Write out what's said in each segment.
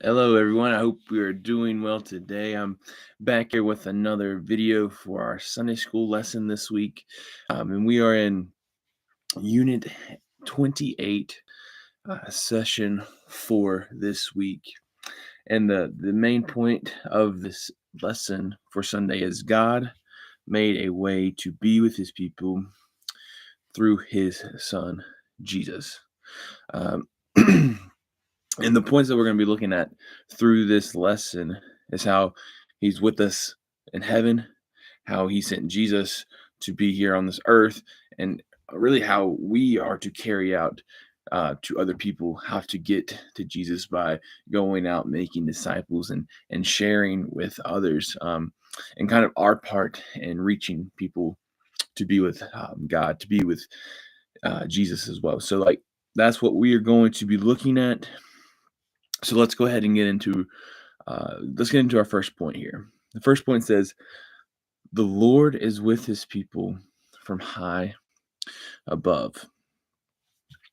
Hello, everyone. I hope we are doing well today. I'm back here with another video for our Sunday school lesson this week. And we are in Unit 28, Session 4 this week. And the main point of this lesson for Sunday is God made a way to be with his people through his son, Jesus. Um, And the points that we're going to be looking at through this lesson is how he's with us in heaven, how he sent Jesus to be here on this earth, and really how we are to carry out to other people how to get to Jesus by going out making disciples and sharing with others, and kind of our part in reaching people to be with God, to be with Jesus as well. So like that's what we are going to be looking at. So let's go ahead and let's get into our first point here. The first point says, "The Lord is with his people from high above."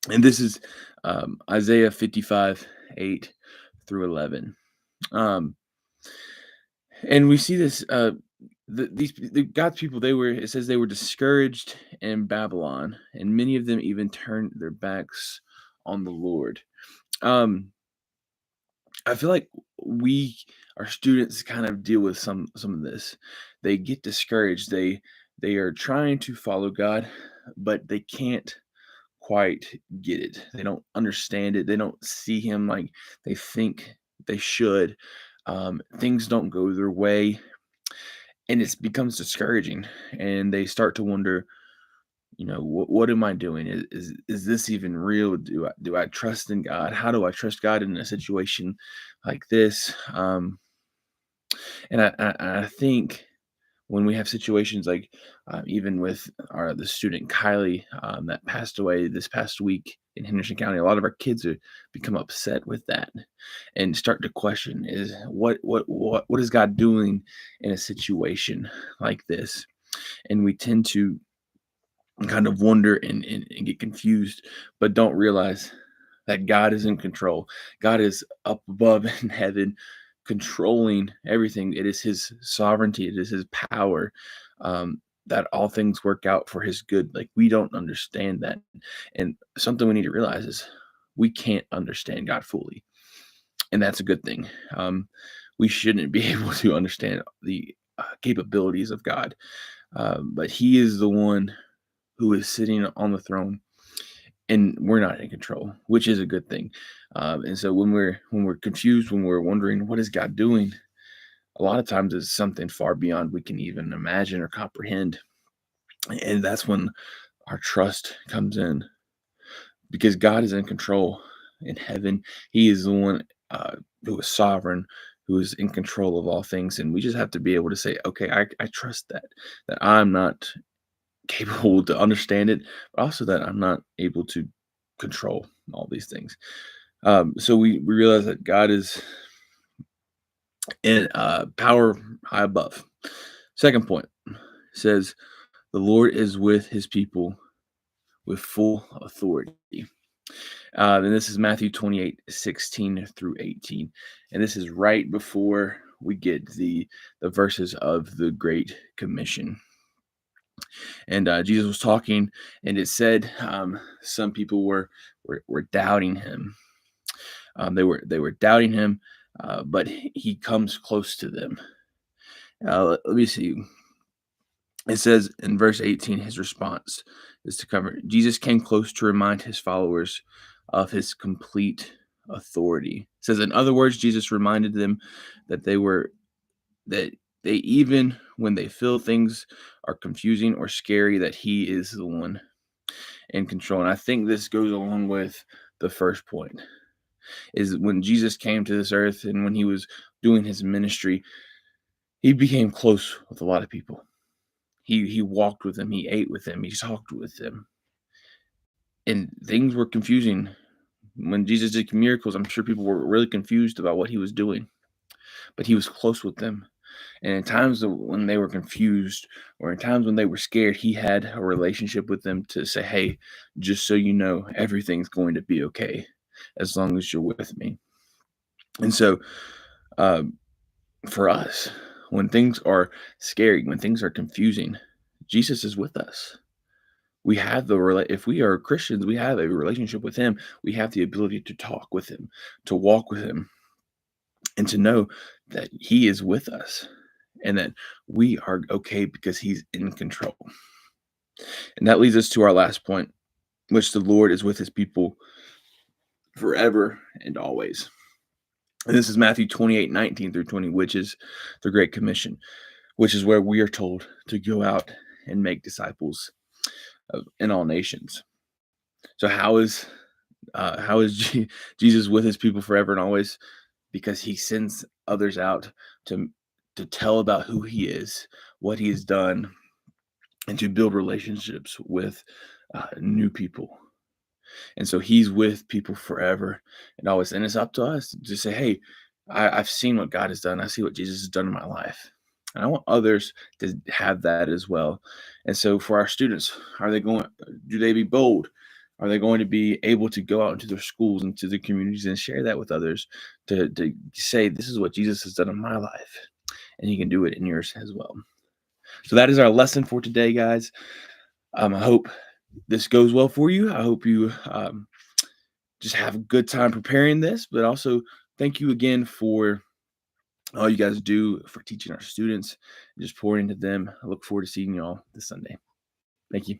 And this is Isaiah 55:8 through 11. Um, and we see this, God's people, it says they were discouraged in Babylon, and many of them even turned their backs on the Lord. Um, I feel like we our students kind of deal with some of this. They get discouraged. They are trying to follow God, but they can't quite get it. They don't understand it. They don't see him like they think they should. Things don't go their way, and it becomes discouraging. And they start to wonder, what am I doing? Is this even real? Do I trust in God? How do I trust God in a situation like this? And I think when we have situations like even with the student Kylie that passed away this past week in Henderson County, a lot of our kids are become upset with that and start to question is what is God doing in a situation like this? And we tend to kind of wonder and get confused, but don't realize that God is in control. God is up above in heaven, controlling everything. It is His sovereignty. It is His power, that all things work out for His good. Like we don't understand that, and something we need to realize is we can't understand God fully, and that's a good thing. We shouldn't be able to understand the capabilities of God, but He is the one who is sitting on the throne, and we're not in control, which is a good thing. And so when we're confused, when we're wondering what is God doing, a lot of times it's something far beyond we can even imagine or comprehend, and that's when our trust comes in because God is in control in heaven. He is the one who is sovereign, who is in control of all things, and we just have to be able to say, okay, I trust that I'm not capable to understand it, but also that I'm not able to control all these things. So we realize that God is in power high above. Second point says, "The Lord is with his people with full authority." And this is Matthew 28:16 through 18. And this is right before we get the verses of the Great Commission. And Jesus was talking, and it said some people were doubting him. They were doubting him, but he comes close to them. Let me see. It says in verse 18, his response is to cover. Jesus came close to remind his followers of his complete authority. It says, in other words, Jesus reminded them that that they, even when they feel things are confusing or scary, that he is the one in control. And I think this goes along with the first point is when Jesus came to this earth and when he was doing his ministry, he became close with a lot of people. He walked with them, he ate with them, he talked with them. And things were confusing. When Jesus did miracles, I'm sure people were really confused about what he was doing. But he was close with them. And in times when they were confused or in times when they were scared, he had a relationship with them to say, hey, just so you know, everything's going to be okay as long as you're with me. And so, uh, for us, when things are scary, when things are confusing, Jesus is with us. We have if we are Christians, we have a relationship with him. We have the ability to talk with him, to walk with him, and to know that he is with us and that we are okay because he's in control. And that leads us to our last point, which the Lord is with his people forever and always. And this is Matthew 28:19-20, which is the Great Commission, which is where we are told to go out and make disciples in all nations. So how is Jesus with his people forever and always? Because he sends others out to to tell about who he is, what he has done, and to build relationships with new people. And so he's with people forever and always. And it's up to us to say, hey, I've seen what God has done. I see what Jesus has done in my life. And I want others to have that as well. And so for our students, do they be bold? Are they going to be able to go out into their schools and to the communities and share that with others to say, this is what Jesus has done in my life? And he can do it in yours as well. So that is our lesson for today, guys. I hope this goes well for you. I hope you just have a good time preparing this, but also thank you again for all you guys do for teaching our students and just pouring into them. I look forward to seeing you all this Sunday. Thank you.